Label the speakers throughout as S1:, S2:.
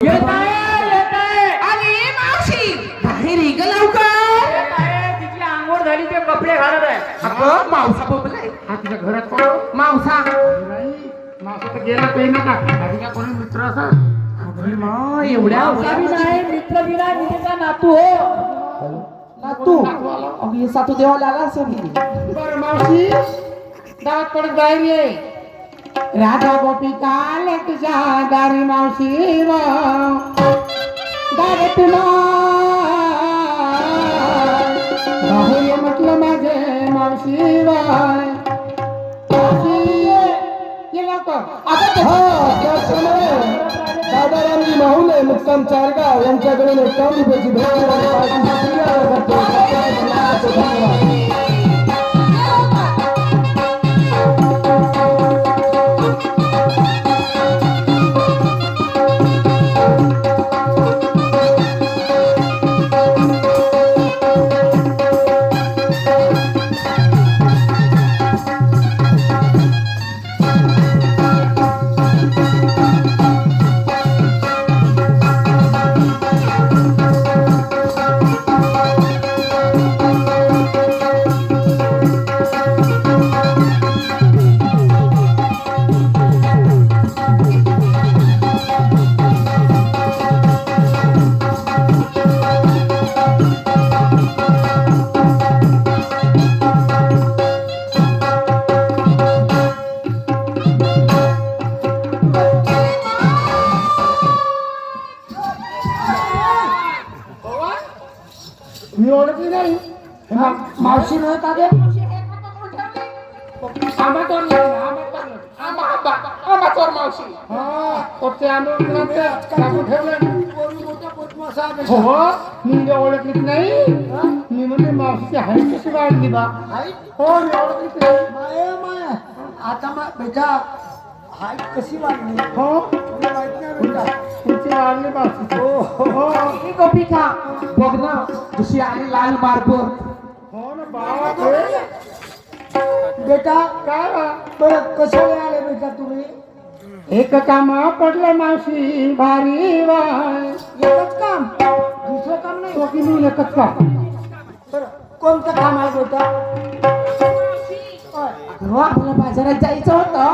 S1: येत आहे
S2: अरे मावशी बाहेर ये ग लवकर.
S1: येत आहे तिची आंघोळ झाली ते कपडे घालत आहे.
S2: अगं मावसा बोललाय.
S1: हा तिच्या घरात कोण
S2: मावसा
S1: नाही मावसा तर गेला काही नका आधी का कोणी मित्र असा
S2: एवढ्या
S3: नाही मित्र बिना नितीचा नातू हो.
S2: नातू अगं हे सातू देवाला आला असेल.
S1: बरं मावशी दात पडत बाहेर ये.
S2: राधा गोपिका तुझ्या दारी मावशी दारत बाहेर ये म्हटलं माझे मावशी ये लवकर.
S3: दादारामजी माहुले मुक्काम चारगाव यांच्याकडून 51 रुपयाची
S1: मी ओळखली नाही
S3: मावशी नाही का गे?
S1: आंबा तोर
S2: मावशी
S1: हो मी ओळखलीच नाही. मी म्हणजे मावशीची हाईट कशी वाढली बा. हो मी ओळखलीच नाही.
S3: आता मग बेटा हाईट कशी वाढली
S1: हो
S3: तुला माहित नाही बेटा.
S1: तुमची वाढली मावशी. हो
S2: ही गोपिका बघ ना जशी आली लाल मार्बल.
S1: हो ना बाबा
S3: बेटा
S1: काय बा?
S3: बरं कशाला आले बेटा तुम्ही?
S1: एक काम पडलं मावशी भारी बाय.
S3: एकच काम दुसरं काम नाही
S1: तो की मी एकच काम.
S3: बरं कोणतं काम आहे बेटा?
S2: हो आपल्याला बाजारात जायचं होतं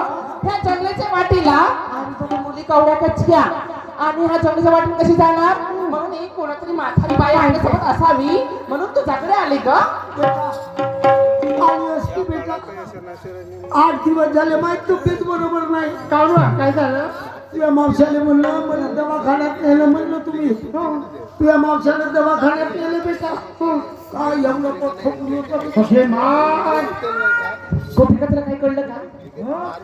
S2: ह्या जंगलाच्या वाटेला आणि तुम्ही मुली कवड्या कचक्या आणि ह्या जंगलाच्या वाटेला कशी जाणार म्हणून एक कोणातरी म्हातारी बाई आणण्यासोबत असावी म्हणून तुझ्याकडे आले ग.
S3: आणि असती बेटा 8 दिवस झाले माहीत तब्येत बरोबर नाही.
S1: काढू काय झालं?
S3: तुझ्या मावशाला म्हणलं मला दवाखान्यात नेलं म्हणलं तुम्ही. तुझ्या मावशाला दवाखान्यात नेलं बेटा. काय एवढं पोट फुगलं होतं.
S1: हे मार
S2: गोपिका तुला काही कळलं का?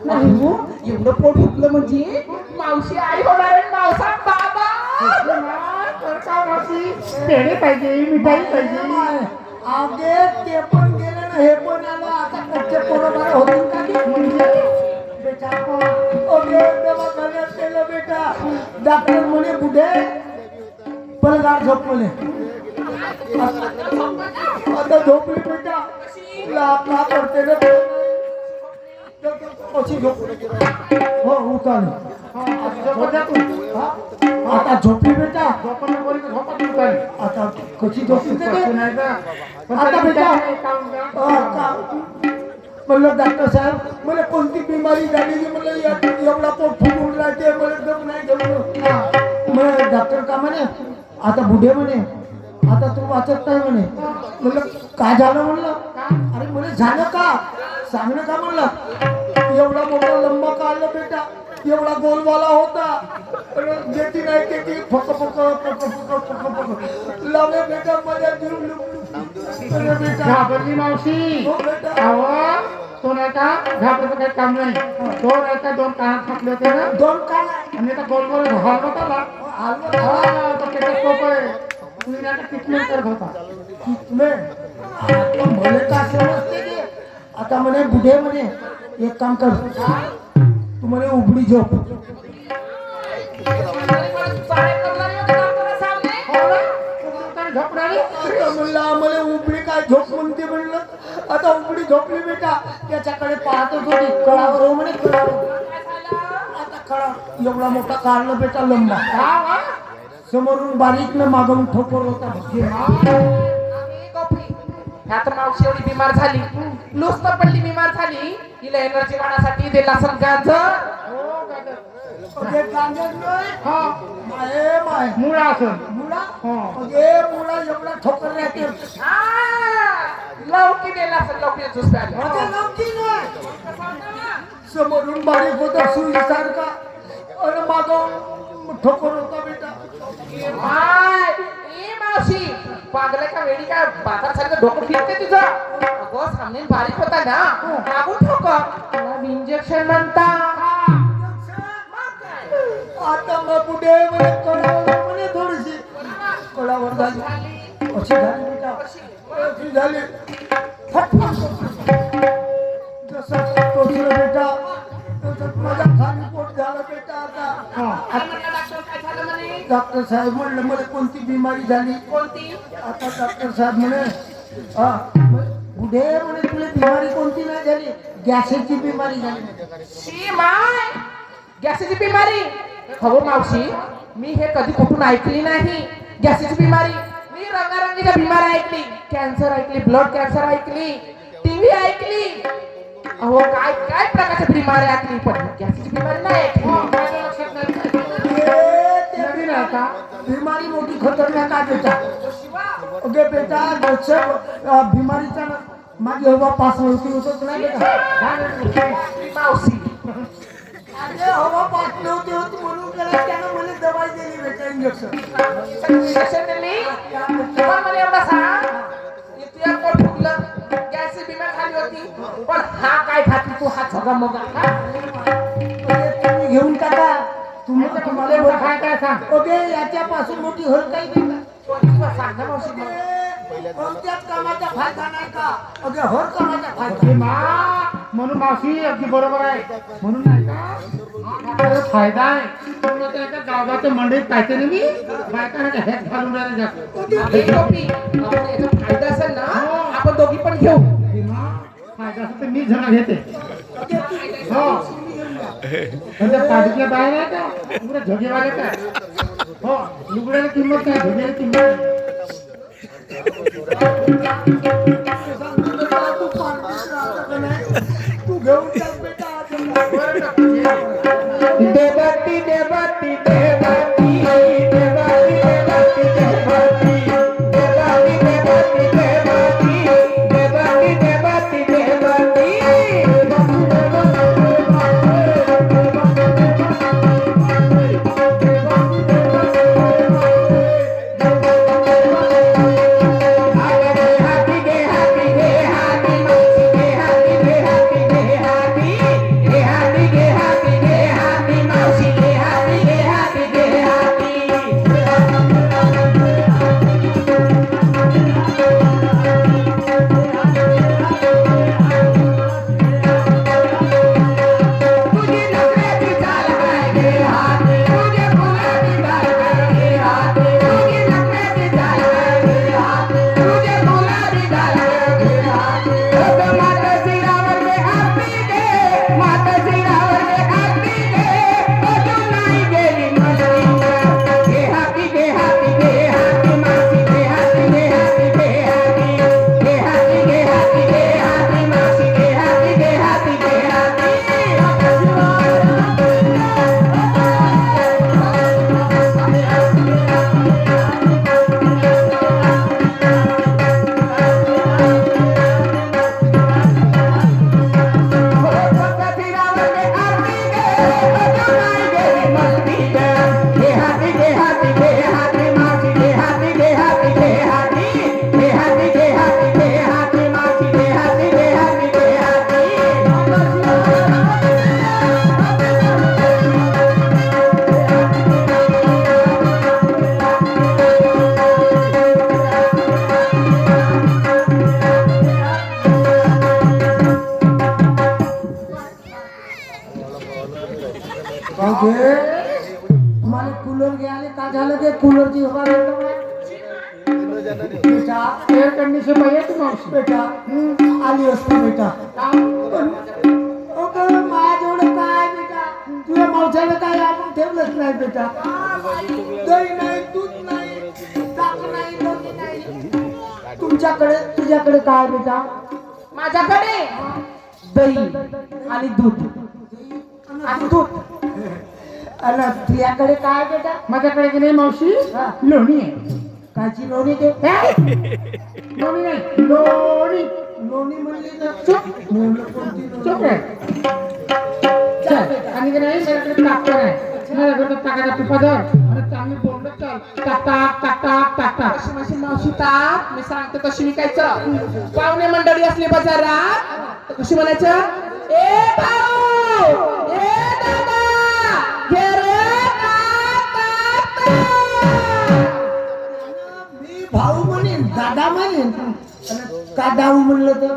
S2: नाही हो एवढं पोट फुगलं म्हणजे मावशी आई होणार आहे मावसा बाबा.
S1: पेढे पाहिजे मिठाई पाहिजे.
S3: आगे ते पण गेले ना हे पण आलं. आता कच्चे पोरं होतील का की? बेटा ओके दवाखान्यात नेलं बेटा. डॉक्टर म्हणे बुढे पलगार झोप म्हणे. आता झोपली बेटा. का करते ना कशी झोप? हो उतार. आता झोपली बेटा. आता कशी झोपली आता बेटा म्हणलं डॉक्टर साहेब मला कोणती बिमारी झालेली म्हणलं एवढा पोट फुगून राहते मला दम नाही जमलं. मग डॉक्टर का म्हणे आता बुढे म्हणे आता तू वाचत नाही म्हणे. म्हणलं काय झालं म्हणलं. अरे म्हणे झालं का सांगणं का म्हणलं. एवढा मोठा लंबा काढला बेटा. एवढा गोलवाला होता जेती नाही त्याची फक फक फक फक फक फक लावे बेटा माझ्या जीव बेटा.
S1: घाबरली मावशी.
S3: हो बेटा.
S1: अहो तो नाही का घाबरायचं काही काम नाही. तो नाही का 2 कानात फाटले होते ना
S3: 2 कान
S1: आणि आता गोल गोल हलवत आला. हा तो स्कोप आहे. तुम्ही नाही का ट्रीटमेंट करत होता.
S3: आता म्हणे का समजते ते. आता म्हणे बुढे म्हणे एक काम कर तू म्हणे उघडी झोप. म्हणलं आम्हाला उघडी काय झोप म्हणते म्हणलं. आता उघडी झोपली बेटा. त्याच्याकडे पाहतच होती कळावर हो म्हणे कळावर. आता एवढा मोठा काढलं बेटा लंबा समोरून बारीक न मागून ठोकर होता
S2: ह्यात मावशी एवढी बिमार झाली लुस्त पडली बिमार झाली हिला एनर्जी वाढासाठी दिला असेल गाजर
S3: अगे गांजर माय माय
S1: मुळा असं
S3: मुळा अगे मुळा एवढा ठोकर राहते
S2: लवकी दिला असेल लवकी ज्यूस प्यायला
S3: अगे लवकी नाही समोरून बारीक होता सुई सारखा आणि मागून ठोकर होता बेटा
S2: माय ए मावशी पागले का वेडी का बाजार सारखं डोकं फिरते तुझं अगं सामने बारीक होता ना मागून ठोकर इंजेक्शन म्हणता
S3: आता मग पुढे कळावर म्हणे थोडीशी कळावर झाली अशी झाली बेटा अशी झाली जसं टोचलं बेटा तसं माझा खाली पोट झालं बेटा आता डॉक्टर साहेब म्हणलं मला कोणती बिमारी झाली
S2: कोणती
S3: आता डॉक्टर साहेब म्हणे पुढे म्हणे तुला बिमारी कोणती नाही झाली गॅसेची बिमारी झाली
S2: शी माय गॅसेची बिमारी हो मावशी मी हे कधी कुठून ऐकली नाही गॅसेची बिमारी मी रंगारंगीच्या बिमारी ऐकली कॅन्सर ऐकली ब्लड कॅन्सर ऐकली टीव्ही ऐकली अहो काय काय प्रकारच्या बिमारी ऐकली पण गॅसेची बिमारी नाही ऐकली माझ्या लक्षात नाही
S1: नवीन आहे का
S3: बिमारी मोठी खतरनाक आहे बेटा ओके बेटा जसं बिमारीचा माझी हवा पास नव्हती होतच नाही बेटा
S2: मावशी
S3: अरे हवा पास नव्हती होत म्हणून त्यानं मला दवाई दिली बेटा इंजेक्शन
S2: इंजेक्शन दिली पण मला एवढं सांग इथे पोट फुगलं गॅसची बिमारी झाली होती पण हा काय खाती तू हा झगा मगा
S3: तुम्ही घेऊन टाका तुम्हाला बरं
S1: काय काय सांग
S3: ओके याच्यापासून मोठी होत काही
S2: सांग ना मावशी
S3: कोणत्याच कामाचा फायदा नाही का ओके हर कामाचा फायदा
S1: म्हणून मावशी अगदी बरोबर आहे म्हणून नाही का हा फायदा आहे म्हणून आता एका गावाच्या मंडईत पाहिजे ना मी बायका हेच घालून राहिले जास्त
S2: फायदा असेल ना आपण दोघी पण घेऊ
S1: फायदा असेल तर मी जण घेते हो म्हणजे पाठीतल्या बाहेर आहे का पुरे झोगेवाले काय हो लुगड्याला किंमत काय झोग्याला किंमत
S3: तू घेऊन टाक बेटा
S2: देवती देवती देवती
S3: मला कूलर घ्यायला का झालं ते कूलरची हवा बेटा
S1: एअर कंडिशन पाहिजे तू मावशी
S3: बेटा आली असती बेटा माझ्याजवळ काय बेटा तुझ्या मावसाला काय आपण ठेवलंच नाही बेटा दही नाही दूध नाही ताक नाही लोणी नाही तुमच्याकडे तुझ्याकडे काय बेटा
S2: माझ्याकडे दही आणि दूध आणि दूध
S3: आणि तुझ्याकडे काय बेटा
S1: माझ्याकडे की नाही मावशी
S3: हा.
S1: लोणी आहे
S3: काची लोणी ते
S1: लोणी नाही लोणी
S3: लोणी म्हणली ना
S1: चुप
S3: म्हणलं कोणती लोणी?
S1: चुप रे चल आणि की नाही माझ्याकडे ताकद आहे माझ्याकडे ताकाचा तुपादर आणि चांगली बोंड चाल टाक टाक टाक टाक टाक टाक
S2: कशी माझी मावशी ताक मी सांगते कशी विकायचं पाहुणे मंडळी असली बाजारात तर कशी म्हणायचं ए भाऊ ए दादा घे रे ताक, ताक, ताक.
S3: मी भाऊ म्हणेन दादा म्हणेन आणि का दाऊ म्हणलं तर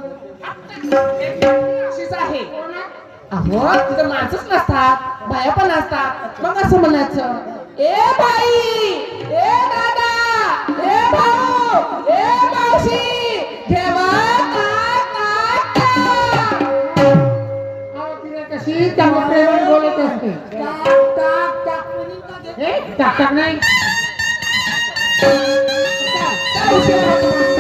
S2: अशीच आहे अहो तिथं माणसंच नसतात बाया पण असतात मग असं म्हणायचं ए बाई ए दादा ए भाऊ ए मावशी घेवा ताक, ताक, ताक.
S1: अहो, तिला कशी चांगल्या प्रेमाने बोलत असते
S3: टाक टाक टाक म्हणेन का ते?
S1: हे टाक टाक नाही
S2: काय विषय आहे?